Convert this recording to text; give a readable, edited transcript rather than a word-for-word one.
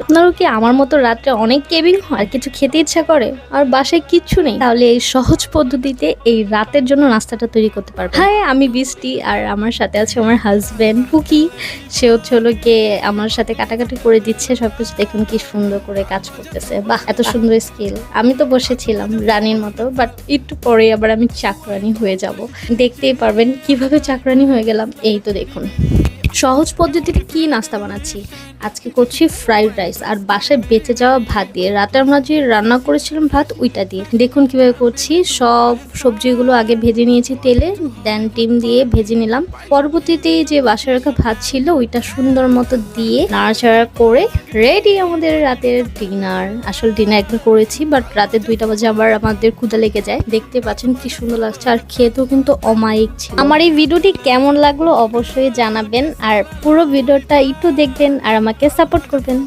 আপনারও কি আমার মতো রাত্রে অনেক কেবিং হয় আর কিছু খেতে ইচ্ছা করে আর বাসায় কিচ্ছু নেই? তাহলে এই সহজ পদ্ধতিতে এই রাতের জন্য নাস্তাটা তৈরি করতে পারবেন। হ্যাঁ, আমি বৃষ্টি আর আমার সাথে আছে আমার হাজবেন্ড কুকি। সে হচ্ছে হলো গিয়ে আমার সাথে কাটাকাটি করে দিচ্ছে সবকিছু। দেখুন কি সুন্দর করে কাজ করতেছে, বাহ এত সুন্দর স্কিল। আমি তো বসেছিলাম রানীর মতো, বাট একটু পরে আবার আমি চাকরানি হয়ে যাব। দেখতেই পারবেন কিভাবে চাকরানি হয়ে গেলাম। এই তো দেখুন সহজ পদ্ধতিতে কি নাস্তা বানাচ্ছি। আজকে করছি ফ্রাইড রাইস আর বাসায় বেঁচে যাওয়া ভাত দিয়ে। রাতে আমরা যে রান্না করেছিলাম ভাত, ওইটা দিয়ে। দেখুন কিভাবে করছি। সব সবজিগুলো আগে ভেজে নিয়েছি তেলে, দেন ডিম দিয়ে ভেজে নিলাম। পরবর্তীতে যে বাসায় রাখা ভাত ছিল ওইটা সুন্দর মতো দিয়ে নাড়াচাড়া করে রেডি আমাদের রাতের ডিনার। আসল ডিনার একবার করেছি, বাট রাতে 2টা বাজে আবার আমাদের ক্ষুধা লেগে যায়। দেখতে পাচ্ছেন কি সুন্দর লাগছে আর খেতেও কিন্তু অমায়িক ছিল। আমার এই ভিডিওটি কেমন লাগলো অবশ্যই জানাবেন আর পুরো ভিডিওটা একটু দেখবেন আর আমাকে সাপোর্ট করবেন।